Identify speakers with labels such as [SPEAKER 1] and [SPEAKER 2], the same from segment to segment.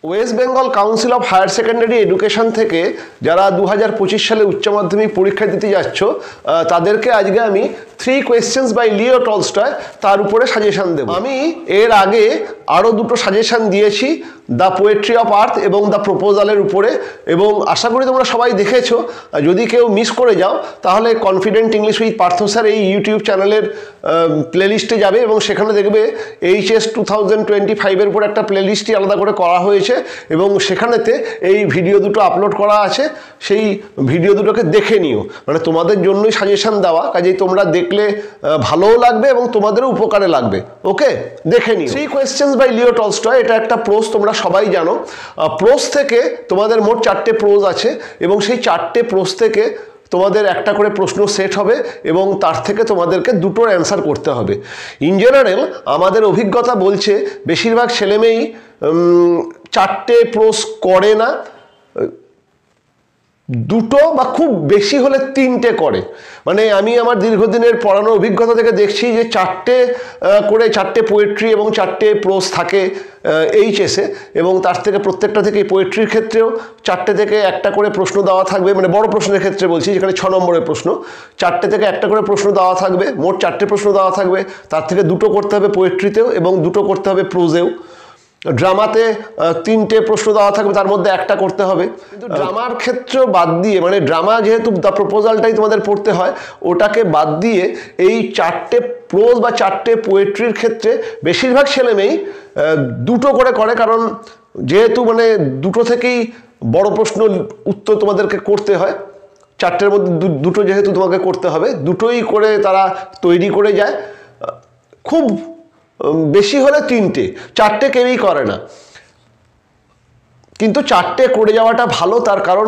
[SPEAKER 1] West Bengal Council of Higher Secondary Education থেকে যারা 2025 সালে উচ্চ মাধ্যমিক পরীক্ষা দিতে যাচ্ছ তাদেরকে আজকে আমি 3 কোয়েশ্চেন্স বাই লিও টলস্টয় তার উপরে সাজেশন দেব। আমি এর আগে আরও দুটো সাজেশন দিয়েছি, দ্য পোয়েট্রি অফ আর্থ এবং দ্য প্রপোজালের উপরে, এবং আশা করি তোমরা সবাই দেখেছো। যদি কেউ মিস করে যাও তাহলে confident English with Partha sir এই ইউটিউব চ্যানেলের প্লেলিস্টে যাবে এবং সেখানে দেখবে HS 2025-এর উপর একটা প্লেলিস্টই আলাদা করে করা হয়েছে এবং সেখানেতে এই ভিডিও দুটো আপলোড করা আছে। সেই ভিডিও দুটোকে দেখে নিও, মানে তোমাদের জন্যই সাজেশন দেওয়া, কাজেই তোমরা দেখলে ভালোও লাগবে এবং তোমাদেরও উপকারে লাগবে। ওকে, দেখে নিও। 3 কোয়েশ্চেন্স বাই লিও টলস্টয়, এটা একটা প্রোজ, তোমরা সবাই জানো। প্রোজ থেকে তোমাদের মোট 4টে প্রোজ আছে এবং সেই 4টে প্রোজ থেকে তোমাদের একটা করে প্রশ্ন সেট হবে এবং তার থেকে তোমাদেরকে দুটোর অ্যান্সার করতে হবে। ইন জেনারেল আমাদের অভিজ্ঞতা বলছে বেশিরভাগ ছেলেমেয়েই 4টে প্রোজ করে না, দুটো বা খুব বেশি হলে 3টে করে। মানে আমি আমার দীর্ঘদিনের পড়ানোর অভিজ্ঞতা থেকে দেখছি যে 4টে পোয়েট্রি এবং 4টে প্রোজ থাকে এইচএসে, এবং তার থেকে প্রত্যেকটা থেকে পোয়েট্রির ক্ষেত্রেও 4টে থেকে একটা করে প্রশ্ন দেওয়া থাকবে, মানে বড় প্রশ্নের ক্ষেত্রে বলছি যেখানে 6 নম্বরের প্রশ্ন, 4টে থেকে একটা করে প্রশ্ন দেওয়া থাকবে, মোট 4টে প্রশ্ন দেওয়া থাকবে, তার থেকে দুটো করতে হবে পোয়েট্রিতেও এবং দুটো করতে হবে প্রোজেও। ড্রামাতে 3টে প্রশ্ন দেওয়া থাকবে, তার মধ্যে একটা করতে হবে। কিন্তু ড্রামার ক্ষেত্র বাদ দিয়ে, মানে ড্রামা যেহেতু দ্য প্রপোজালটাই তোমাদের পড়তে হয়, ওটাকে বাদ দিয়ে এই 4টে প্রোজ বা 4টে পোয়েট্রির ক্ষেত্রে বেশিরভাগ ছেলেমেয়েই দুটো করে করে, কারণ যেহেতু মানে দুটো থেকেই বড় প্রশ্ন উত্তর তোমাদেরকে করতে হয়, 4টের মধ্যে দুটো যেহেতু তোমাকে করতে হবে, দুটোই করে তারা তৈরি করে যায়। খুব বেশি হলে 3টে, 4টে কেউই করে না, কিন্তু 4টে করে যাওয়াটা ভালো। তার কারণ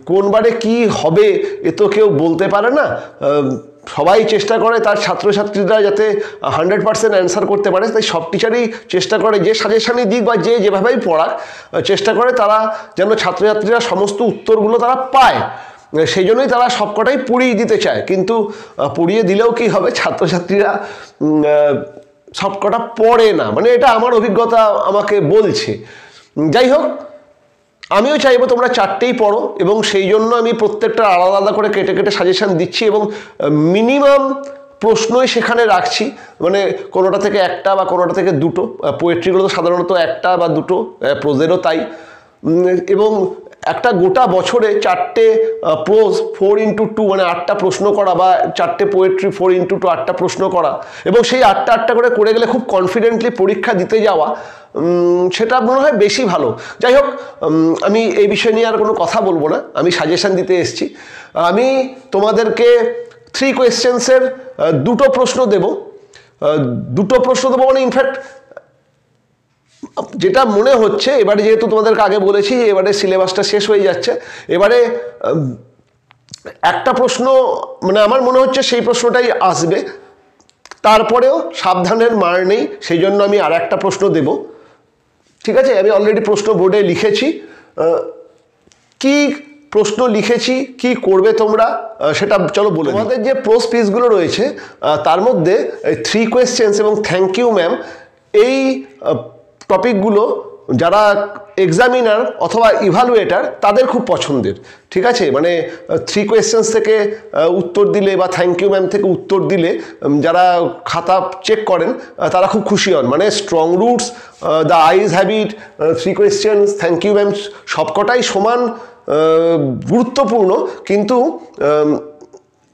[SPEAKER 1] কোনবারে কি হবে এ তো কেউ বলতে পারে না। সবাই চেষ্টা করে তার ছাত্রছাত্রীরা যাতে 100% অ্যান্সার করতে পারে, তাই সব টিচারই চেষ্টা করে যে সাজেশনই দিক বা যে যেভাবেই পড়াক, চেষ্টা করে তারা যেন ছাত্রছাত্রীরা সমস্ত উত্তরগুলো তারা পায়। সেই জন্যই তারা সবকটাই পড়িয়ে দিতে চায়, কিন্তু পড়িয়ে দিলেও কি হবে, ছাত্রছাত্রীরা সবকটা পড়ে না, মানে এটা আমার অভিজ্ঞতা আমাকে বলছে। যাই হোক, আমিও চাইবো তোমরা 4টেই পড়ো এবং সেই জন্য আমি প্রত্যেকটা আলাদা আলাদা করে কেটে কেটে সাজেশন দিচ্ছি এবং মিনিমাম প্রশ্নই সেখানে রাখছি, মানে কোনোটা থেকে একটা বা কোনোটা থেকে দুটো। পোয়েট্রিগুলো তো সাধারণত একটা বা দুটো, প্রোজেরও তাই। এবং একটা গোটা বছরে 4টে প্রোজ 4x2 মানে 8টা প্রশ্ন করা, বা 4টে পোয়েট্রি 4x2 8টা প্রশ্ন করা, এবং সেই 8টা করে গেলে খুব কনফিডেন্টলি পরীক্ষা দিতে যাওয়া, সেটা মনে হয় বেশি ভালো। যাই হোক, আমি এই বিষয় নিয়ে আর কোনো কথা বলবো না, আমি সাজেশন দিতে এসেছি। আমি তোমাদেরকে 3 কোয়েশ্চেন্সের দুটো প্রশ্ন দেব মানে ইনফ্যাক্ট যেটা মনে হচ্ছে, এবারে যেহেতু তোমাদেরকে আগে বলেছি যে এবারে সিলেবাসটা শেষ হয়ে যাচ্ছে, এবারে একটা প্রশ্ন মানে আমার মনে হচ্ছে সেই প্রশ্নটাই আসবে, তারপরেও সাবধানের মার নেই, সেই জন্য আমি আর একটা প্রশ্ন দেব। ঠিক আছে, আমি অলরেডি প্রশ্ন বোর্ডে লিখেছি। কি প্রশ্ন লিখেছি, কি করবে তোমরা সেটা চলো বলে। তোমাদের যে প্রোজ পিসগুলো রয়েছে তার মধ্যে 3 কোয়েশ্চেন্স এবং থ্যাংক ইউ ম্যাম, এই টপিকগুলো যারা এক্সামিনার অথবা ইভালুয়েটার তাদের খুব পছন্দের। ঠিক আছে, মানে 3 কোয়েশ্চেন্স থেকে উত্তর দিলে বা থ্যাংক ইউ ম্যাম থেকে উত্তর দিলে যারা খাতা চেক করেন তারা খুব খুশি হন। মানে strong roots, the eyes habit, 3 questions, thank you ma'am সবকটাই সমান গুরুত্বপূর্ণ, কিন্তু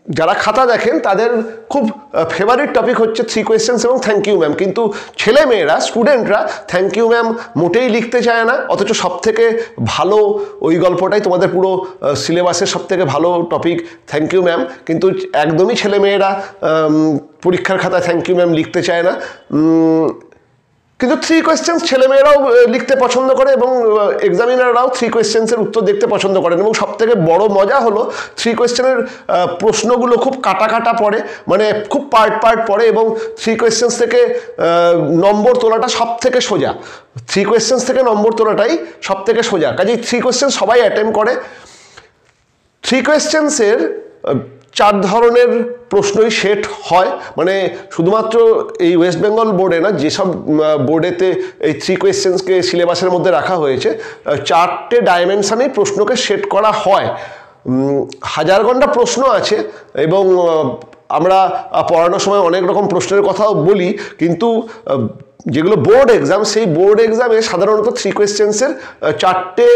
[SPEAKER 1] যারা খাতা দেখেন তাদের খুব ফেভারিট টপিক হচ্ছে 3 কোয়েশ্চেন্স এবং থ্যাংক ইউ ম্যাম। কিন্তু ছেলেমেয়েরা, স্টুডেন্টরা থ্যাংক ইউ ম্যাম মোটেই লিখতে চায় না, অথচ সবথেকে ভালো ওই গল্পটাই তোমাদের পুরো সিলেবাসের সবথেকে ভালো টপিক থ্যাংক ইউ ম্যাম, কিন্তু একদমই ছেলেমেয়েরা পরীক্ষার খাতায় থ্যাংক ইউ ম্যাম লিখতে চায় না। কিন্তু 3 কোয়েশ্চেন্স ছেলেমেয়েরাও লিখতে পছন্দ করে এবং এক্সামিনাররাও 3 কোয়েশ্চেন্সের উত্তর দেখতে পছন্দ করেন। এবং সবথেকে বড় মজা হলো 3 কোয়েশ্চেনের প্রশ্নগুলো খুব কাটা পড়ে, মানে খুব পার্ট পড়ে, এবং 3 কোয়েশ্চেন্স থেকে নম্বর তোলাটা সব থেকে সোজা। 3 কোয়েশ্চেন্স থেকে নম্বর তোলাটাই সব থেকে সোজা, কাজেই 3 কোয়েশ্চেন্স সবাই অ্যাটেম্প করে। 3 কোয়েশ্চেন্সের 4 ধরনের প্রশ্নই সেট হয়, মানে শুধুমাত্র এই ওয়েস্ট বেঙ্গল বোর্ডে না, যেসব বোর্ডেতে এই 3 কোয়েশ্চেন্সকে সিলেবাসের মধ্যে রাখা হয়েছে 4টে ডাইমেনশানেই প্রশ্নকে সেট করা হয়। 1000 ঘন্টা প্রশ্ন আছে এবং আমরা পড়ানোর সময় অনেক রকম প্রশ্নের কথাও বলি, কিন্তু যেগুলো বোর্ড এক্সাম, সেই বোর্ড এক্সামে সাধারণত 3 কোয়েশ্চেন্সের 4টে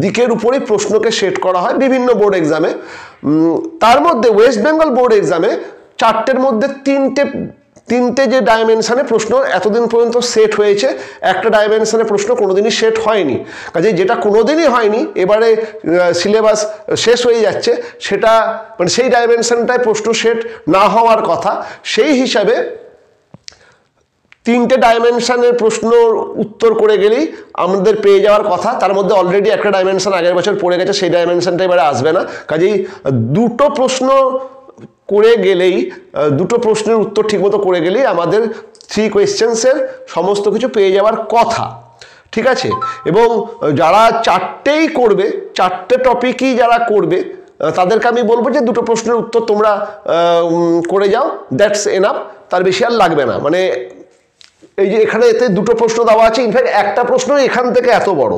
[SPEAKER 1] দিকের উপরেই প্রশ্নকে সেট করা হয় বিভিন্ন বোর্ড এক্সামে। তার মধ্যে ওয়েস্ট বেঙ্গল বোর্ড এক্সামে 4টের মধ্যে 3টে যে ডাইমেনশানে প্রশ্ন এতদিন পর্যন্ত সেট হয়েছে, একটা ডাইমেনশানে প্রশ্ন কোনোদিনই সেট হয়নি। কাজে যেটা কোনোদিনই হয়নি, এবারে সিলেবাস শেষ হয়ে যাচ্ছে, সেটা মানে সেই ডাইমেনশানটায় প্রশ্ন সেট না হওয়ার কথা। সেই হিসাবে 3টে ডাইমেনশানের প্রশ্নর উত্তর করে গেলেই আমাদের পেয়ে যাওয়ার কথা। তার মধ্যে অলরেডি একটা ডাইমেনশান আগের বছর পড়ে গেছে, সেই ডাইমেনশানটা এবারে আসবে না। কাজেই 2টো প্রশ্ন করে গেলেই, 2টো প্রশ্নের উত্তর ঠিকমতো করে গেলেই আমাদের 3 কোয়েশ্চেন্সের সমস্ত কিছু পেয়ে যাওয়ার কথা, ঠিক আছে। এবং যারা 4টেই করবে, 4টে টপিকই যারা করবে, তাদেরকে আমি বলবো যে 2টো প্রশ্নের উত্তর তোমরা করে যাও, দ্যাটস এনাফ, তার বেশি আর লাগবে না। মানে এই যে এখানে এতে 2টো প্রশ্ন দেওয়া আছে, ইনফ্যাক্ট একটা প্রশ্নই এখান থেকে এত বড়,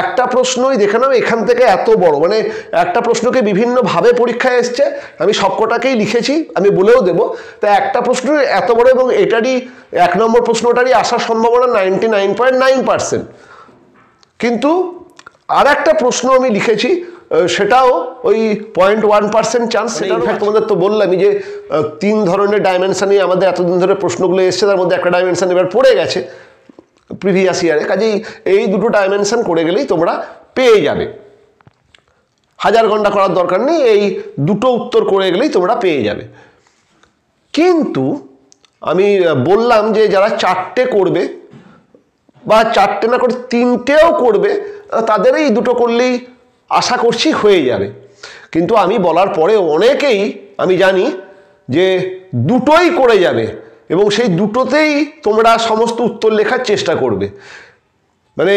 [SPEAKER 1] একটা প্রশ্নই দেখে নাও এখান থেকে এত বড়, মানে একটা প্রশ্নকে বিভিন্নভাবে পরীক্ষায় এসছে, আমি সবকটাকেই লিখেছি, আমি বলেও দেবো। তা একটা প্রশ্ন এত বড় এবং এটারই 1 নম্বর প্রশ্নটারই আসার সম্ভাবনা 99.9%। কিন্তু আর একটা প্রশ্ন আমি লিখেছি, সেটাও ওই 0.1% চান্স। সেটা ইনফ্যাক্ট তোমাদের তো বললামই যে 3 ধরনের ডাইমেনশানই আমাদের এতদিন ধরে প্রশ্নগুলো এসছে, তার মধ্যে একটা ডাইমেনশান এবার পড়ে গেছে প্রিভিয়াস ইয়ারে। কাজেই এই 2টো ডাইমেনশান করে গেলেই তোমরা পেয়ে যাবে, 1000 ঘন্টা করার দরকার নেই, এই 2টো উত্তর করে গেলেই তোমরা পেয়ে যাবে। কিন্তু আমি বললাম যে যারা 4টে করবে বা 4টে না করে 3টেও করবে, তাদের এই 2টো করলেই আশা করছি হয়ে যাবে। কিন্তু আমি বলার পরেও অনেকেই আমি জানি যে 2টোই করে যাবে এবং সেই 2টোতেই তোমরা সমস্ত উত্তর লেখার চেষ্টা করবে। মানে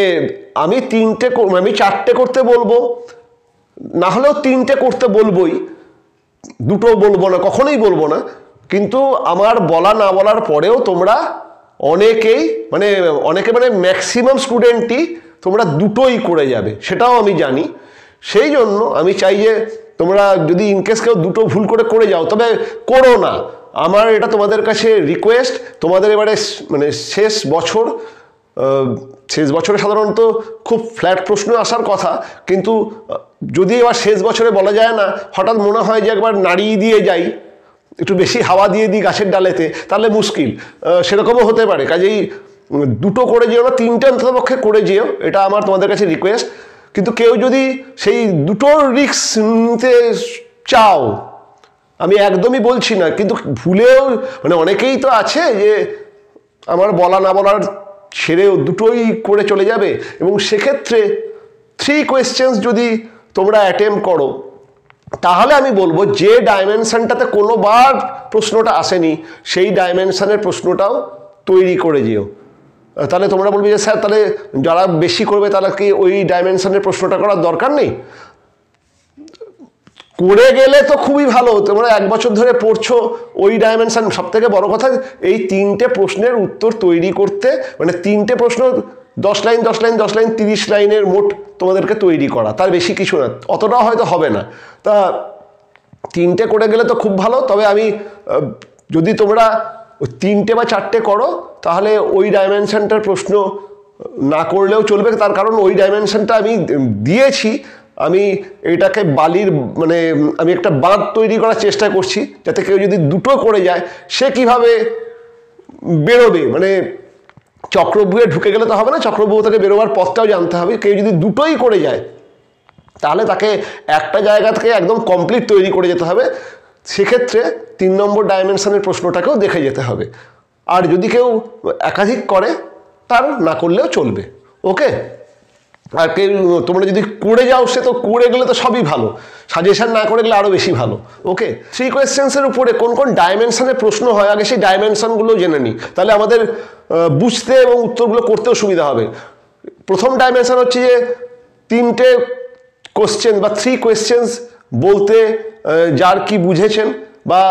[SPEAKER 1] আমি 4টে করতে বলবো, না হলেও 3টে করতে বলবোই, 2টো বলবো না, কখনোই বলবো না। কিন্তু আমার বলা না বলার পরেও তোমরা অনেকে মানে ম্যাক্সিমাম স্টুডেন্টই তোমরা 2টোই করে যাবে, সেটাও আমি জানি। সেই জন্য আমি চাই যে তোমরা যদি ইনকেস কেউ 2টো ভুল করে যাও, তবে করো না, আমার এটা তোমাদের কাছে রিকোয়েস্ট। তোমাদের এবারে মানে শেষ বছরে সাধারণত খুব ফ্ল্যাট প্রশ্ন আসার কথা, কিন্তু যদি এবার শেষ বছরে বলা যায় না, হঠাৎ মনে হয় যে একবার নাড়িয়ে দিয়ে যাই, একটু বেশি হাওয়া দিয়ে দিই গাছের ডালেতে, তাহলে মুশকিল, সেরকমও হতে পারে। কাজেই 2টো করে যেও না, 3টে অন্ততপক্ষে করে যেও, এটা আমার তোমাদের কাছে রিকোয়েস্ট। কিন্তু কেউ যদি সেই 2টোর রিস্ক নিতে চাও, আমি একদমই বলছি না, কিন্তু ভুলেও মানে অনেকেই তো আছে যে আমার বলা না বলার ছেড়েও 2টোই করে চলে যাবে, এবং সেক্ষেত্রে 3 কোয়েশ্চেন্স যদি তোমরা অ্যাটেম্প করো, তাহলে আমি বলবো যে ডাইমেনশানটাতে কোনোবার প্রশ্নটা আসেনি, সেই ডাইমেনশানের প্রশ্নটাও তৈরি করে যেও। তাহলে তোমরা বলবে যে স্যার, তাহলে যারা বেশি করবে তারা কি ওই ডাইমেনশানের প্রশ্নটা করার দরকার নেই? করে গেলে তো খুবই ভালো, তোমরা 1 বছর ধরে পড়ছো ওই ডাইমেনশান। সব থেকে বড় কথা, এই 3টে প্রশ্নের উত্তর তৈরি করতে, মানে 3টে প্রশ্ন 10 লাইন 10 লাইন 10 লাইন 30 লাইনের মোট তোমাদেরকে তৈরি করা, তার বেশি কিছু না, অতটাও হয়তো হবে না। তা 3টে করে গেলে তো খুব ভালো। তবে আমি যদি তোমরা 3টে বা 4টে করো, তাহলে ওই ডাইমেনশানটার প্রশ্ন না করলেও চলবে, তার কারণ ওই ডাইমেনশানটা আমি দিয়েছি, আমি এটাকে মানে আমি একটা বাঁধ তৈরি করার চেষ্টা করছি, যাতে কেউ যদি 2টো করে যায় সে কিভাবে বেরোবে। মানে চক্রব্যূহে ঢুকে গেলে তো হবে না, চক্রব্যূহ থেকে বেরোবার পথটাও জানতে হবে। কেউ যদি 2টোই করে যায়, তাহলে তাকে একটা জায়গা থেকে একদম কমপ্লিট তৈরি করে যেতে হবে। সেক্ষেত্রে 3 নম্বর ডাইমেনশনের প্রশ্নটাকেও দেখে যেতে হবে। আর যদি কেউ একাধিক করে, তার না করলেও চলবে। ওকে, আর কেউ তোমরা যদি করে যাও, সে তো করে গেলে তো সবই ভালো, সাজেশন না করে গেলে আরও বেশি ভালো। ওকে, 3 কোয়েশ্চেন্সের উপরে কোন কোন ডাইমেনশনের প্রশ্ন হয়, আগে সেই ডাইমেনশনগুলো জেনে নিই, তাহলে আমাদের বুঝতে এবং উত্তরগুলো করতেও সুবিধা হবে। প্রথম ডাইমেনশন হচ্ছে যে 3টে কোশ্চেন বা 3 কোয়েশ্চেন্স বলতে যার কি বুঝেছেন বা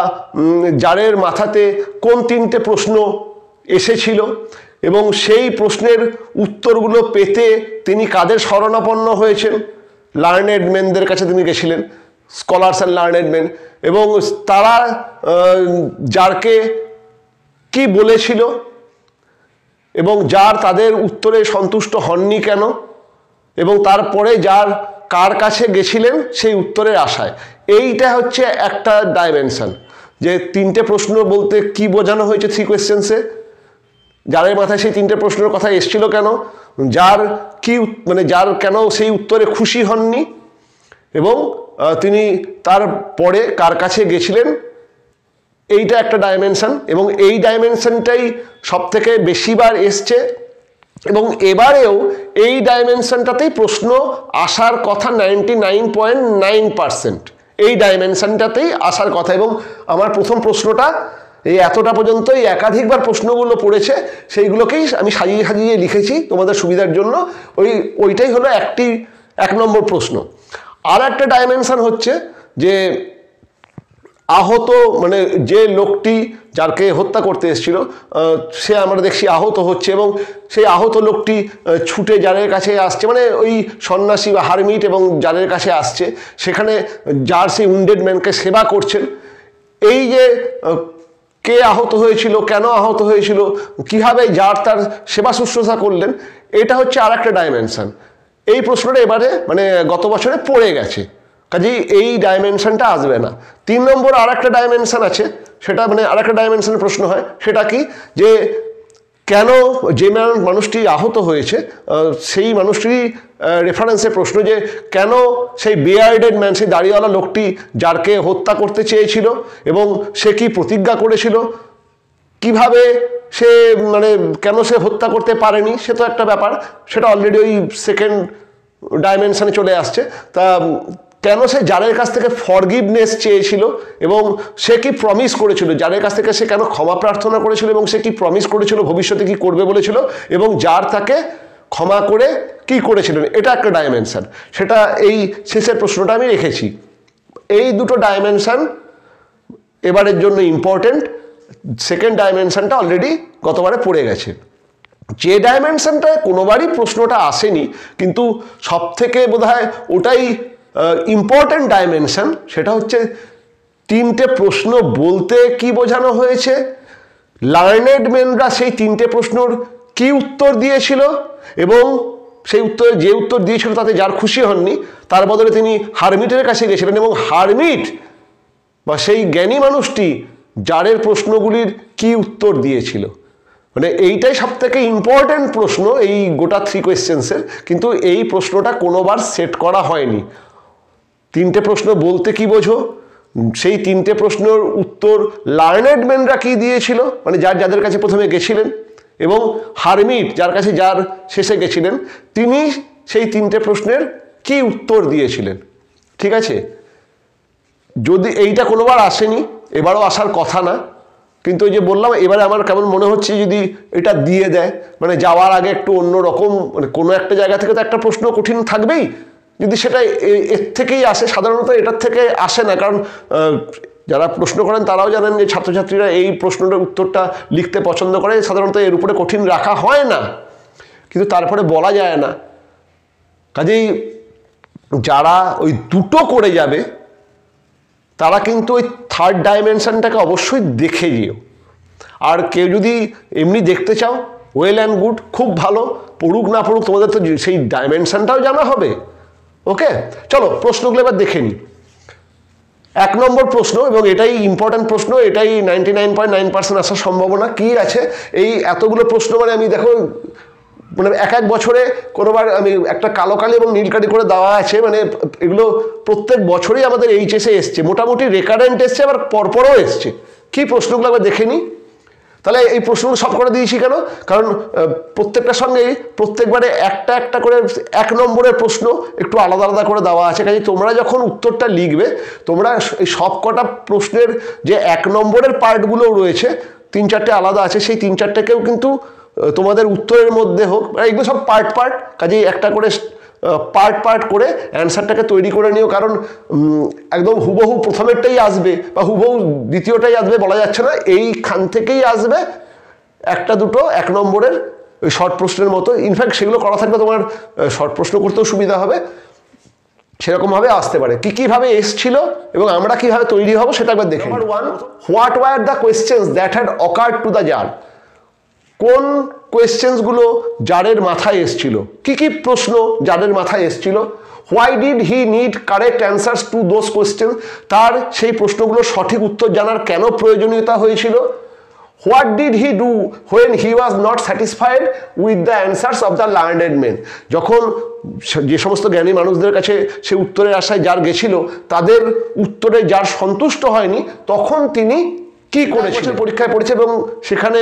[SPEAKER 1] জারের মাথাতে কোন 3টে প্রশ্ন এসেছিল এবং সেই প্রশ্নের উত্তরগুলো পেতে তিনি কাদের শরণাপন্ন হয়েছেন, লার্নেড মেনদের কাছে তিনি গেছিলেন, স্কলার্স অ্যান্ড লার্নেড মেন, এবং তারা জারকে কি বলেছিল এবং জার তাদের উত্তরে সন্তুষ্ট হননি কেন, এবং তারপরে জার কার কাছে গেছিলেন সেই উত্তরের আশায়। এইটা হচ্ছে একটা ডাইমেনশন, যে 3টে প্রশ্ন বলতে কি বোঝানো হয়েছে 3 কোয়েশ্চেন্সে, জারের মাথায় সেই 3টে প্রশ্নের কথা এসেছিল কেন, যার কি মানে যার কেন সেই উত্তরে খুশি হননি, এবং তিনি তারপরে কার কাছে গেছিলেন, এইটা একটা ডাইমেনশন। এবং এই ডাইমেনশনটাই সব থেকে বেশিবার এসছে এবং এবারেও এই ডাইমেনশনটাতেই প্রশ্ন আসার কথা 99.9%, এই ডাইমেনশনটাতেই আসার কথা। এবং আমার প্রথম প্রশ্নটা এই এতটা পর্যন্ত এই একাধিকবার প্রশ্নগুলো পড়েছে, সেইগুলোকেই আমি সাজিয়ে সাজিয়ে লিখেছি তোমাদের সুবিধার জন্য। ওইটাই হলো 1 নম্বর প্রশ্ন। আর একটা ডাইমেনশন হচ্ছে যে আহত, মানে যে লোকটি যাকে হত্যা করতে এসেছিল সে আমরা দেখছি আহত হচ্ছে এবং সেই আহত লোকটি ছুটে জারের কাছে আসছে, মানে ওই সন্ন্যাসী বা হারমিট এবং জারের কাছে আসছে, সেখানে যার সেই উন্ডেড ম্যানকে সেবা করছেন। এই যে কে আহত হয়েছিল, কেন আহত হয়েছিল, কীভাবে যার তার সেবা শুশ্রূষা করলেন, এটা হচ্ছে আর একটা ডাইমেনশন। এই প্রশ্নটা এবারে মানে গত বছরে পড়ে গেছে, কাজেই এই ডাইমেনশনটা আসবে না। 3 নম্বর আর একটা ডাইমেনশন আছে, সেটা মানে আর একটা ডাইমেনশনের প্রশ্ন হয়, সেটা কি যে কেন যে মানুষটি আহত হয়েছে সেই মানুষটির রেফারেন্সে প্রশ্ন, যে কেন সেই বিয়ার্ডেড ম্যান, সেই দাড়িওয়ালা লোকটি যারকে হত্যা করতে চেয়েছিল এবং সে কি প্রতিজ্ঞা করেছিল, কিভাবে সে মানে কেন সে হত্যা করতে পারেনি, সে তো একটা ব্যাপার, সেটা অলরেডি ওই 2nd ডাইমেনশনে চলে আসছে। তা কেন সে জারের কাছ থেকে ফরগিভনেস চেয়েছিল এবং সে কি প্রমিস করেছিল, জারের কাছ থেকে সে কেন ক্ষমা প্রার্থনা করেছিল এবং সে কি প্রমিস করেছিল ভবিষ্যতে কি করবে বলেছিল, এবং জার তাকে ক্ষমা করে কি করেছিলেন, এটা একটা ডাইমেনশন। সেটা এই শেষের প্রশ্নটা আমি রেখেছি। এই দুটো ডাইমেনশন এবারের জন্য ইম্পর্টেন্ট। 2nd ডাইমেনশনটা অলরেডি গতবারে পড়ে গেছে। যে ডাইমেনশনটায় কোনোবারই প্রশ্নটা আসেনি কিন্তু সব থেকে বোধহয় ওটাই ইম্পর্টেন্ট ডাইমেনশন, সেটা হচ্ছে 3টে প্রশ্ন বলতে কি বোঝানো হয়েছে, লার্নেড মেনরা সেই 3টে প্রশ্নর কি উত্তর দিয়েছিল এবং সেই উত্তরে যে উত্তর দিয়েছিল তাতে যার খুশি হননি, তার বদলে তিনি হারমিটের কাছে গেছিলেন এবং হারমিট বা সেই জ্ঞানী মানুষটি জারের প্রশ্নগুলির কি উত্তর দিয়েছিল। মানে এইটাই সব থেকে ইম্পর্টেন্ট প্রশ্ন এই গোটা 3 কোয়েশ্চেন্সের, কিন্তু এই প্রশ্নটা কোনোবার সেট করা হয়নি। 3টে প্রশ্ন বলতে কি বোঝো, সেই 3টে প্রশ্নের উত্তর লার্নেড মেনরা কি দিয়েছিল, মানে যাদের কাছে প্রথমে গেছিলেন, এবং হারমিট যার কাছে যার শেষে গেছিলেন তিনি সেই 3টে প্রশ্নের কি উত্তর দিয়েছিলেন। ঠিক আছে, যদি এইটা কোনোবার আসেনি, এবারও আসার কথা না, কিন্তু ওই যে বললাম এবারে আমার কেমন মনে হচ্ছে যদি এটা দিয়ে দেয়, মানে যাওয়ার আগে একটু অন্য রকম, মানে কোনো একটা জায়গা থেকে তো একটা প্রশ্ন কঠিন থাকবেই, যদি সেটা এর থেকেই আসে, সাধারণত এটার থেকে আসে না, কারণ যারা প্রশ্ন করেন তারাও জানেন যে ছাত্রছাত্রীরা এই প্রশ্নটার উত্তরটা লিখতে পছন্দ করে, সাধারণত এর উপরে কঠিন রাখা হয় না, কিন্তু তারপরে বলা যায় না। কাজেই যারা ওই দুটো করে যাবে তারা কিন্তু ওই 3rd ডাইমেনশনটাকে অবশ্যই দেখে যেও। আর কেউ যদি এমনি দেখতে চাও, ওয়েল অ্যান্ড গুড, খুব ভালো, পড়ুক না পড়ুক তোমাদের তো সেই ডাইমেনশনটাও জানা হবে। ওকে, চলো প্রশ্নগুলো এবার দেখে নিই। 1 নম্বর প্রশ্ন, এবং এটাই ইম্পর্ট্যান্ট প্রশ্ন, এটাই 99.9% আসার সম্ভাবনা। কি আছে এই এতগুলো প্রশ্ন, মানে আমি দেখো মানে এক বছরে কোনোবার আমি একটা কালো কালি এবং নীল কালি করে দেওয়া আছে, মানে এগুলো প্রত্যেক বছরই আমাদের এইচএসে এসছে, মোটামুটি রেকারেন্ট এসছে, আবার পরপরও এসছে। কি প্রশ্নগুলো আবার দেখে নিই। তাহলে এই প্রশ্নগুলো সব করে দিয়েছি কেন, কারণ প্রত্যেকটার সঙ্গেই প্রত্যেকবারে একটা একটা করে 1 নম্বরের প্রশ্ন একটু আলাদা আলাদা করে দেওয়া আছে। কাজে তোমরা যখন উত্তরটা লিখবে, তোমরা এই সব কটা প্রশ্নের যে 1 নম্বরের পার্টগুলোও রয়েছে, 3-4টে আলাদা আছে, সেই 3-4টেকেও কিন্তু তোমাদের উত্তরের মধ্যে হোক, এগুলো সব পার্ট, কাজেই একটা করে পার্ট পার্ট করে অ্যান্সারটাকে তৈরি করে নিও, কারণ একদম হুবহু প্রথমেরটাই আসবে বা হুবহু দ্বিতীয়টাই আসবে বলা যাচ্ছে না, এইখান থেকেই আসবে একটা দুটো 1 নম্বরের ওই শর্ট প্রশ্নের মতো। ইনফ্যাক্ট সেগুলো করা থাকলে তোমার শর্ট প্রশ্ন করতেও সুবিধা হবে, সেরকমভাবে আসতে পারে। কীভাবে এসছিল এবং আমরা কিভাবে তৈরি হব সেটা একবার দেখে। Number 1, what were the questions that had occurred to the czar. কোন কোয়েশ্চেন্সগুলো জারের মাথায় এসছিল, কি প্রশ্ন জারের মাথায় এসছিল। Why did he need correct answers to those questions, তার সেই প্রশ্নগুলোর সঠিক উত্তর জানার কেন প্রয়োজনীয়তা হয়েছিল। What did he do when he was not satisfied with the answers of the learned men, যখন যে সমস্ত জ্ঞানী মানুষদের কাছে সে উত্তরের আশায় যার গেছিল তাদের উত্তরে যার সন্তুষ্ট হয়নি, তখন তিনি কি করেছিলেন। পরীক্ষায় পড়েছে এবং সেখানে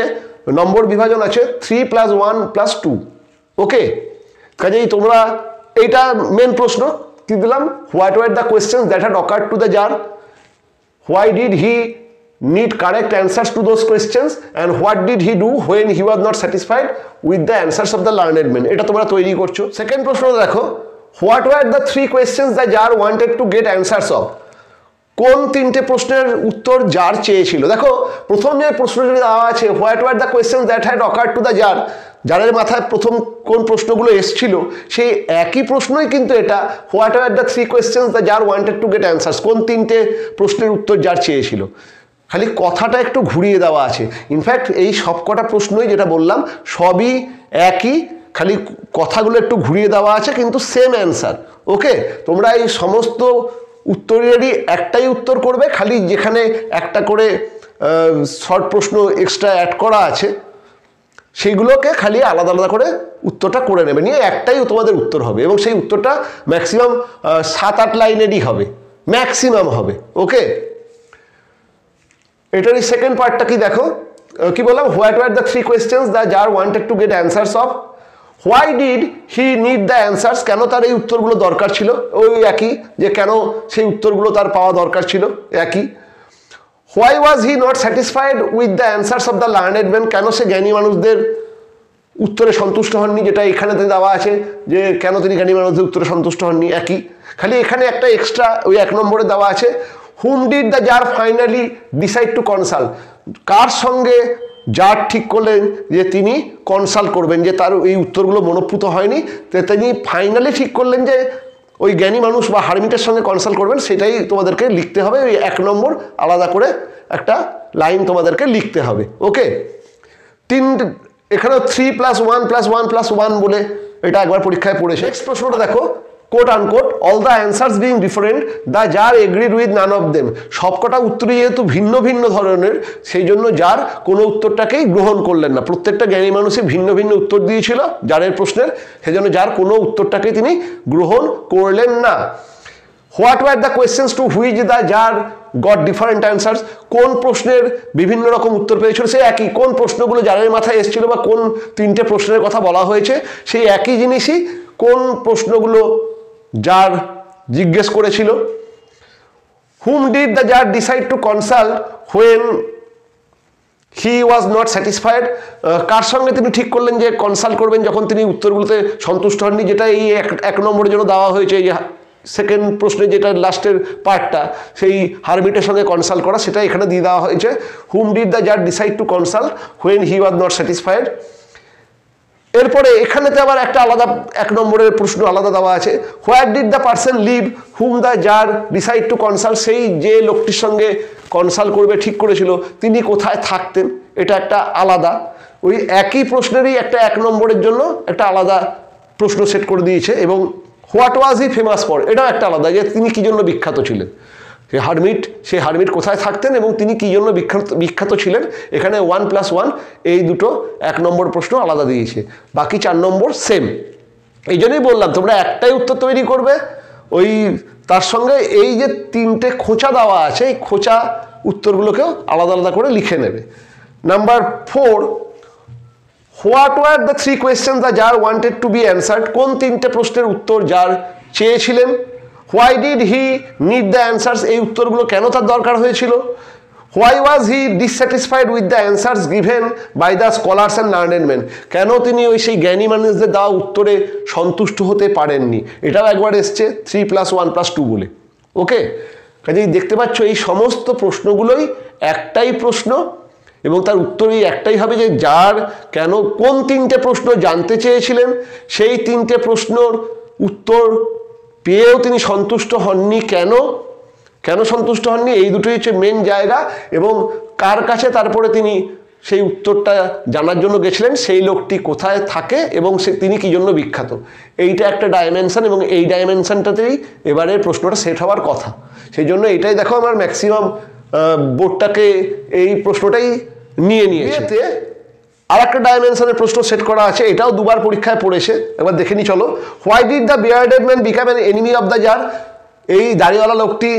[SPEAKER 1] নম্বর বিভাজন আছে 3 + 1 + 2। ওকে, কাজেই তোমরা এইটা মেন প্রশ্ন কি দিলাম, what were the questions that had occurred to the czar, why did he need correct answers to those questions, and what did he do when he was not satisfied with the answers of the learned men। এটা তোমরা তৈরি করছো। Second প্রশ্ন দেখো, what were the 3 questions the jar wanted to get answers of। কোন 3টে প্রশ্নের উত্তর জার চেয়েছিল। দেখো প্রথম যে প্রশ্নটি দেওয়া আছে, what were the questions that had occurred to the czar, জারের মাথায় প্রথম কোন প্রশ্নগুলো এসছিল সেই একই প্রশ্নই কিন্তু এটা, what were the 3 questions the jar wanted to get answers, কোন 3টে প্রশ্নের উত্তর জার চেয়েছিল। খালি কথাটা একটু ঘুরিয়ে দেওয়া আছে। ইনফ্যাক্ট এই সবকটা প্রশ্নই যেটা বললাম সবই একই, খালি কথাগুলো একটু ঘুরিয়ে দেওয়া আছে, কিন্তু সেম অ্যান্সার। ওকে, তোমরা এই সমস্ত উত্তরেরই একটাই উত্তর করবে, খালি যেখানে একটা করে শর্ট প্রশ্ন এক্সট্রা অ্যাড করা আছে সেইগুলোকে খালি আলাদা আলাদা করে উত্তরটা করে নেবে, নিয়ে একটাই তোমাদের উত্তর হবে এবং সেই উত্তরটা ম্যাক্সিমাম 7-8 লাইনেরই হবে, ম্যাক্সিমাম হবে। ওকে, এটারই সেকেন্ড পার্টটা কি দেখো, কি বললাম, what were the 3 questions the czar wanted to get answers of, why did he need the answers, কেন তার এই উত্তরগুলো দরকার ছিল, ওই একই যে কেন সেই উত্তরগুলো তার পাওয়া দরকার ছিল একই। Why was he not satisfied with the answers of the learned man, কেন সে জ্ঞানী মানুষদের উত্তরে সন্তুষ্ট হননি, যেটা এখানে দেওয়া আছে যে কেন তিনি জ্ঞানী মানুষদের উত্তরে সন্তুষ্ট হননি একই, খালি এখানে একটা এক্সট্রা ওই 1 নম্বরে দেওয়া আছে, whom did the tsar finally decide to consult, কার সঙ্গে জার ঠিক করলেন যে তিনি কনসাল্ট করবেন, যে তার এই উত্তরগুলো মনোপুত হয়নি, তিনি ফাইনালি ঠিক করলেন যে ওই জ্ঞানী মানুষ বা হারমিটের সঙ্গে কনসাল্ট করবেন, সেটাই তোমাদেরকে লিখতে হবে। ওই 1 নম্বর আলাদা করে একটা লাইন তোমাদেরকে লিখতে হবে। ওকে, এখানে 3 + 1 + 1 + 1 বলে এটা একবার পরীক্ষায় পড়েছে। নেক্সট প্রশ্নটা দেখো, quote unquote, all the answers being different the czar agreed with none of them, সবকটা উত্তরই যেহেতু ভিন্ন ভিন্ন ধরনের সেই জন্য জার কোনো উত্তরটাকেই গ্রহণ করলেন না। প্রত্যেকটা জ্ঞানী মানুষই ভিন্ন ভিন্ন উত্তর দিয়েছিল জারের প্রশ্নের, সেজন্য জার কোনো উত্তরটাকে তিনি গ্রহণ করলেন না। What were the questions to which the czar got different answers, কোন প্রশ্নের বিভিন্ন রকম উত্তর পেয়েছিল, সেই একই, কোন প্রশ্নগুলো জারের মাথায় এসেছিল বা কোন 3টে প্রশ্নের কথা বলা হয়েছে সেই একই জিনিসই কোন প্রশ্নগুলো জার জিজ্ঞেস করেছিল। Whom did the jar decide to consult when he was not satisfied, কার সঙ্গে তিনি ঠিক করলেন যে কনসাল্ট করবেন যখন তিনি উত্তরগুলোতে সন্তুষ্ট হননি, যেটা এই 1 নম্বরের জন্য দেওয়া হয়েছে। এই সেকেন্ড প্রশ্নে যেটা লাস্টের পার্টটা, সেই হারমিটের সঙ্গে কনসাল্ট করা, সেটা এখানে দিয়ে দেওয়া হয়েছে। Whom did the jar decide to consult when he was not satisfied. এরপরে এখানেতে আবার একটা আলাদা 1 নম্বরের প্রশ্ন আলাদা দেওয়া আছে, where did the person live whom the jar decide to consult, সেই যে লোকটির সঙ্গে কনসাল্ট করবে ঠিক করেছিল তিনি কোথায় থাকতেন, এটা একটা আলাদা। ওই একই প্রশ্নেরই একটা 1 নম্বরের জন্য একটা আলাদা প্রশ্ন সেট করে দিয়েছে। এবং what was he famous for, এটাও একটা আলাদা, যে তিনি কি জন্য বিখ্যাত ছিলেন, সেই হারমিট কোথায় থাকতেন এবং তিনি কি জন্য বিখ্যাত ছিলেন। এখানে 1 + 1 এই দুটো 1 নম্বর প্রশ্ন আলাদা দিয়েছে, বাকি 4 নম্বর সেম। এই জন্যই বললাম তোমরা একটাই উত্তর তৈরি করবে, ওই তার সঙ্গে এই যে 3টে খোঁচা দেওয়া আছে এই খোঁচা উত্তরগুলোকেও আলাদা আলাদা করে লিখে নেবে। Number 4, what were the 3 questions the czar wanted to be answered, কোন 3টে প্রশ্নের উত্তর জার চেয়েছিলেন। Why did he need the answers, এই উত্তরগুলো কেন তার দরকার হয়েছিল। Why was he dissatisfied with the answers given by the scholars and learned men, কেন তিনি ওই সেই জ্ঞানী মানুষদের দেওয়া উত্তরে সন্তুষ্ট হতে পারেননি, এটাও একবার এসছে 3+1+2 বলে। ওকে, কাজেই দেখতে পাচ্ছ এই সমস্ত প্রশ্নগুলোই একটাই প্রশ্ন এবং তার উত্তর এই একটাই হবে যে যার কেন কোন তিনটে প্রশ্ন জানতে চেয়েছিলেন, সেই তিনটে প্রশ্নর উত্তর পেয়েও তিনি সন্তুষ্ট হননি, কেন সন্তুষ্ট হননি, এই দুটোই হচ্ছে মেন জায়গা। এবং কার কাছে তারপরে তিনি সেই উত্তরটা জানার জন্য গেছিলেন, সেই লোকটি কোথায় থাকে এবং তিনি কী জন্য বিখ্যাত, এইটা একটা ডাইমেনশন এবং এই ডাইমেনশনটাতেই এবারে প্রশ্নটা সেট হওয়ার কথা। সেই জন্য এইটাই দেখো আমার ম্যাক্সিমাম বোর্ডটাকে এই প্রশ্নটাই নিয়ে নিয়েছে। আর একটা ডাইমেনশনের প্রশ্ন সেট করা আছে, এটাও দুবার পরীক্ষায় পড়েছে, একবার দেখে নি চলো। Why did the bearded man become an enemy of the czar, এই দাড়িওয়ালা লোকটি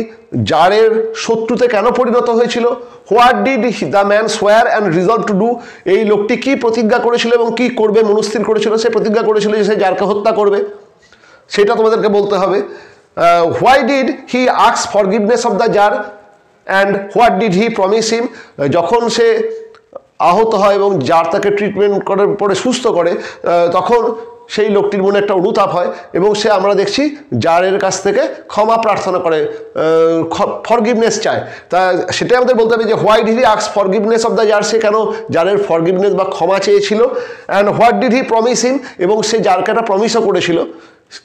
[SPEAKER 1] জারের শত্রুতে কেন পরিণত হয়েছিল। What did the man swear and resolve to do, এই লোকটি কি প্রতিজ্ঞা করেছিল এবং কি করবে মনস্থির করেছিল, সে প্রতিজ্ঞা করেছিল যে সে জারকে হত্যা করবে, সেটা তোমাদেরকে বলতে হবে। Why did he ask forgiveness of the tsar and what did he promise him, যখন সে আহত হয় এবং জার তাকে ট্রিটমেন্ট করার পরে সুস্থ করে তখন সেই লোকটির মনে একটা অনুতাপ হয় এবং সে আমরা দেখছি জারের কাছ থেকে ক্ষমা প্রার্থনা করে, ফরগিভনেস চায়। তা সেটাই আমাদের বলতে হবে যে why did he ask forgiveness of the tsar, সে কেন জারের ফরগিভনেস বা ক্ষমা চেয়েছিল। And what did he promise him, এবং সে জারকে একটা প্রমিসও করেছিল,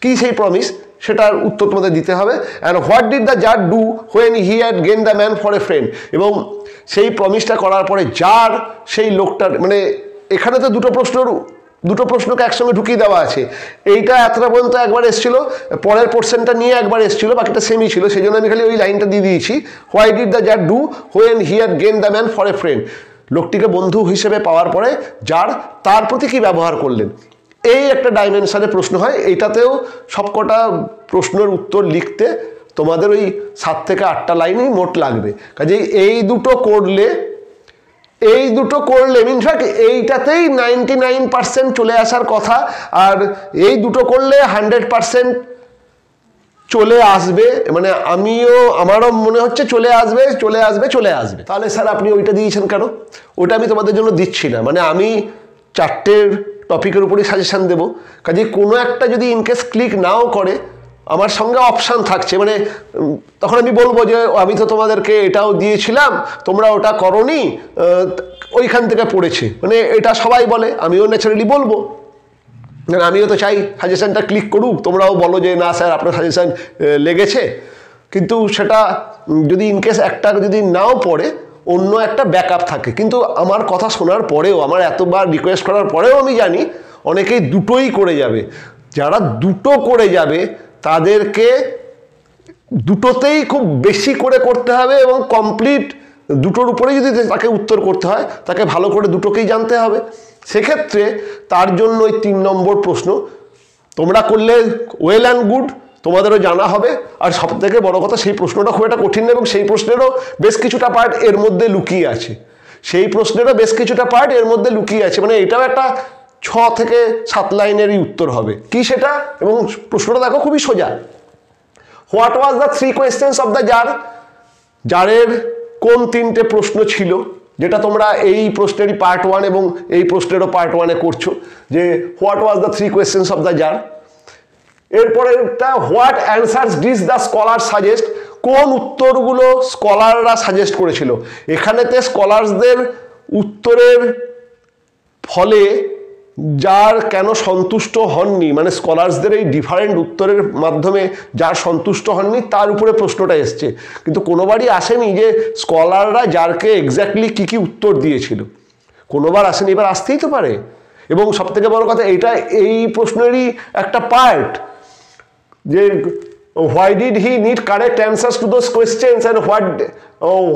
[SPEAKER 1] কি সেই প্রমিস সেটার উত্তর তোমাদের দিতে হবে। And what did the czar do when he had gained the man for a friend, এবং সেই প্রমিসটা করার পরে জার সেই লোকটার, মানে এখানে তো দুটো প্রশ্নকে একসঙ্গে ঢুকিয়ে দেওয়া আছে, এইটা এতটা পর্যন্ত একবার এসেছিল, পরের পোর্শনটা নিয়ে একবার এসেছিল, বাকিটা সেমই ছিল, সেই জন্য আমি খালি ওই লাইনটা দিয়ে দিয়েছি। Why did the czar do when he had gained the man for a friend, লোকটিকে বন্ধু হিসেবে পাওয়ার পরে জার তার প্রতি কি ব্যবহার করলেন, এই একটা ডাইমেনশনে প্রশ্ন হয়। এইটাতেও সবকটা প্রশ্নের উত্তর লিখতে তোমাদের ওই 7 থেকে 8টা লাইনই মোট লাগবে। কাজেই এই দুটো করলে ইনফ্যাক্ট এইটাতেই 99% চলে আসার কথা, আর এই দুটো করলে 100% চলে আসবে, মানে আমারও মনে হচ্ছে চলে আসবে। তাহলে স্যার আপনি ওইটা দিয়েছেন কেন? ওটা আমি তোমাদের জন্য দিচ্ছি না, মানে আমি 4টের টপিকের উপরই সাজেশান দেবো। কাজেই কোনো একটা যদি ইনকেস ক্লিক নাও করে আমার সঙ্গে অপশান থাকছে, মানে তখন আমি বলবো যে আমি তো তোমাদেরকে এটাও দিয়েছিলাম, তোমরা ওটা করোনি, ওইখান থেকে পড়েছে, মানে এটা সবাই বলে, আমিও ন্যাচারালি বলবো, আমিও তো চাই সাজেশানটা ক্লিক করুক, তোমরাও বলো যে না স্যার আপনার সাজেশান লেগেছে। কিন্তু সেটা যদি ইনকেস একটা যদি নাও পড়ে অন্য একটা ব্যাকআপ থাকে। কিন্তু আমার কথা শোনার পরেও, আমার এতবার রিকোয়েস্ট করার পরেও আমি জানি অনেকেই দুটোই করে যাবে। যারা দুটো করে যাবে তাদেরকে দুটোতেই খুব বেশি করে করতে হবে এবং কমপ্লিট দুটোর উপরেই যদি তাকে উত্তর করতে হয় তাকে ভালো করে দুটোকেই জানতে হবে। সেক্ষেত্রে তার জন্য ওই 3 নম্বর প্রশ্ন তোমরা করলে ওয়েল অ্যান্ড গুড, তোমাদেরও জানা হবে। আর সবথেকে বড় কথা, সেই প্রশ্নটা খুব একটা কঠিন এবং সেই প্রশ্নেরও বেশ কিছুটা পার্ট এর মধ্যে লুকিয়ে আছে, মানে এটাও একটা 6 থেকে 7 লাইনেরই উত্তর হবে। কি সেটা? এবং প্রশ্নটা দেখো খুবই সোজা। What was the 3 questions of the czar, জারের কোন 3টে প্রশ্ন ছিল, যেটা তোমরা এই প্রশ্নেরই পার্ট 1 এবং এই প্রশ্নেরও পার্ট 1-এ করছো, যে what was the 3 questions of the tsar. এরপরেরটা what answers did the scholar suggest, কোন উত্তরগুলো স্কলাররা সাজেস্ট করেছিল। এখানেতে স্কলারসদের উত্তরের ফলে যার কেন সন্তুষ্ট হননি, মানে স্কলারসদের এই ডিফারেন্ট উত্তরের মাধ্যমে যার সন্তুষ্ট হননি তার উপরে প্রশ্নটা এসছে, কিন্তু কোনোবারই আসেনি যে স্কলাররা যারকে এক্স্যাক্টলি কী কী উত্তর দিয়েছিল, কোনোবার আসেনি, এবার আসতেই তো পারে। এবং সবথেকে বড় কথা, এইটা এই প্রশ্নেরই একটা পার্ট যে why did he need correct answers to those questions and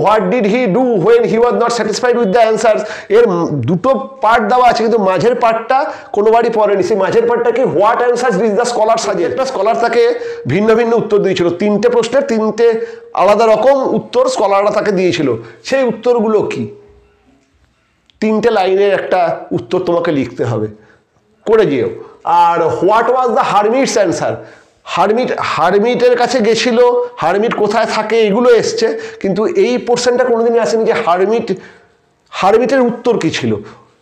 [SPEAKER 1] what did he do when he was not satisfied with the answers। এর দুটো পার্ট দেওয়া আছে কিন্তু মাঝের পার্টটা কোনোবারই পড়েনি। সেই মাঝের পার্টটা কি, what answers did the scholar suggest. একটা স্কলার তাকে ভিন্ন ভিন্ন উত্তর দিয়েছিল, 3টে প্রশ্নের 3টে আলাদা রকম উত্তর স্কলাররা তাকে দিয়েছিল। সেই উত্তরগুলো কি, 3টে লাইনের একটা উত্তর তোমাকে লিখতে হবে, করে যেও। আর হোয়াট ওয়াজ দ্য হারমিটস অ্যান্সার, হারমিটের কাছে গেছিল, হারমিট কোথায় থাকে এগুলো এসছে, কিন্তু এই পোর্শনটা কোনোদিনই আসেনি যে হারমিটের উত্তর কি ছিল,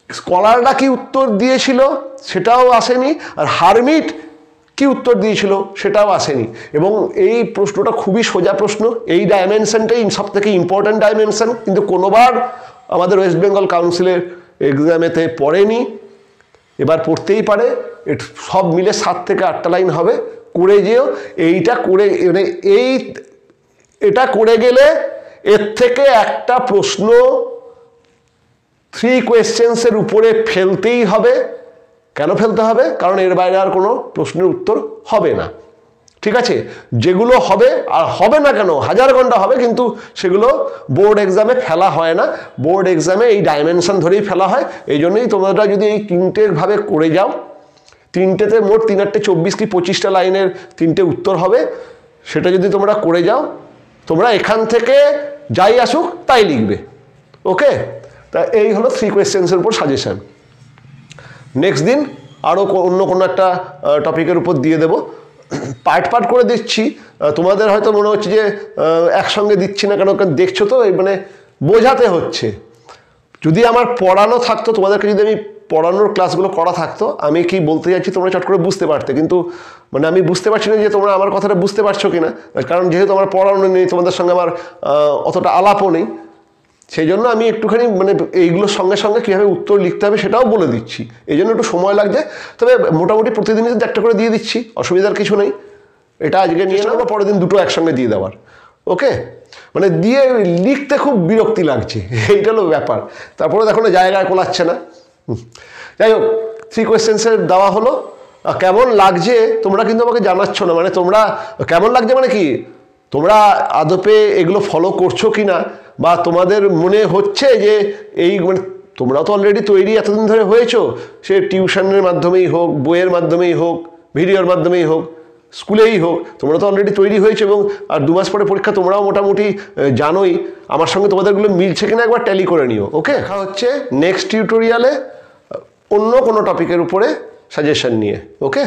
[SPEAKER 1] স্কলাররা কি উত্তর দিয়েছিল সেটাও আসেনি, আর হারমিট কি উত্তর দিয়েছিল সেটাও আসেনি। এবং এই প্রশ্নটা খুবই সোজা প্রশ্ন, এই ডাইমেনশনটাই সব থেকে ইম্পর্ট্যান্ট ডাইমেনশন, কিন্তু কোনোবার আমাদের ওয়েস্ট বেঙ্গল কাউন্সিলের এক্সামেতে পড়েনি, এবার পড়তেই পারে। সব মিলে 7 থেকে 8টা লাইন হবে, করে যেও। এইটা করে মানে এটা করে গেলে এর থেকে একটা প্রশ্ন 3 কোয়েশ্চেন্সের উপরে ফেলতেই হবে। কেন ফেলতে হবে? কারণ এর বাইরে আর কোনো প্রশ্নের উত্তর হবে না, ঠিক আছে? যেগুলো হবে, আর হবে না কেন, 1000 ঘন্টা হবে, কিন্তু সেগুলো বোর্ড এক্সামে ফেলা হয় না। বোর্ড এক্সামে এই ডাইমেনশন ধরেই ফেলা হয়। এই জন্যই তোমরা যদি এই 3টে ভাবে করে যাও, 3টেতে মোট 3 8 24 কি 25টা লাইনের 3টে উত্তর হবে, সেটা যদি তোমরা করে যাও, তোমরা এখান থেকে যাই আসুক তাই লিখবে। ওকে, তা এই হলো 3 কোয়েশ্চেন্সের উপর সাজেশন। নেক্সট দিন আরও অন্য কোনো একটা টপিকের উপর দিয়ে দেবো, পার্ট করে দিচ্ছি। তোমাদের হয়তো মনে হচ্ছে যে একসঙ্গে দিচ্ছি না কেন, দেখছো তো মানে বোঝাতে হচ্ছে। যদি আমার পড়ানো থাকতো, তোমাদেরকে যদি আমি পড়ানোর ক্লাসগুলো করা থাকতো, আমি কি বলতে যাচ্ছি তোমরা চট করে বুঝতে পারতে, কিন্তু মানে আমি বুঝতে পারছি না যে তোমরা আমার কথাটা বুঝতে পারছো কি না, কারণ যেহেতু আমার পড়ানো নেই, তোমাদের সঙ্গে আমার অতটা আলাপও নেই, সেই জন্য আমি একটুখানি মানে এইগুলোর সঙ্গে সঙ্গে কীভাবে উত্তর লিখতে হবে সেটাও বলে দিচ্ছি। এই জন্য একটু সময় লাগছে, তবে মোটামুটি প্রতিদিনই যদি একটা করে দিয়ে দিচ্ছি, অসুবিধার কিছু নেই। এটা আজকে নিয়ে নেবো, পরের দিন 2টো একসঙ্গে দিয়ে দেওয়ার। ওকে, মানে দিয়ে লিখতে খুব বিরক্তি লাগছে, এইটা হলো ব্যাপার। তারপরে দেখো না জায়গায় কোলাচ্ছে না। যাই হোক, 3 কোয়েশ্চেন্সের দেওয়া হলো। কেমন লাগছে তোমরা কিন্তু আমাকে জানাচ্ছ না, মানে তোমরা কেমন লাগছে মানে কি, তোমরা আদপে এগুলো ফলো করছো কি না, বা তোমাদের মনে হচ্ছে যে এই মানে তোমরা তো অলরেডি তৈরি এতদিন ধরে হয়েছো, সে টিউশনের মাধ্যমেই হোক, বইয়ের মাধ্যমেই হোক, ভিডিওর মাধ্যমেই হোক, স্কুলেই হোক, তোমরা তো অলরেডি তৈরি হয়েছে, এবং আর 2 মাস পরে পরীক্ষা, তোমরাও মোটামুটি জানোই। আমার সঙ্গে তোমাদেরগুলো মিলছে কিনা একবার ট্যালি করে নিও। ওকে, দেখা হচ্ছে নেক্সট টিউটোরিয়ালে অন্য কোনো টপিকের উপরে সাজেশন নিয়ে। ওকে।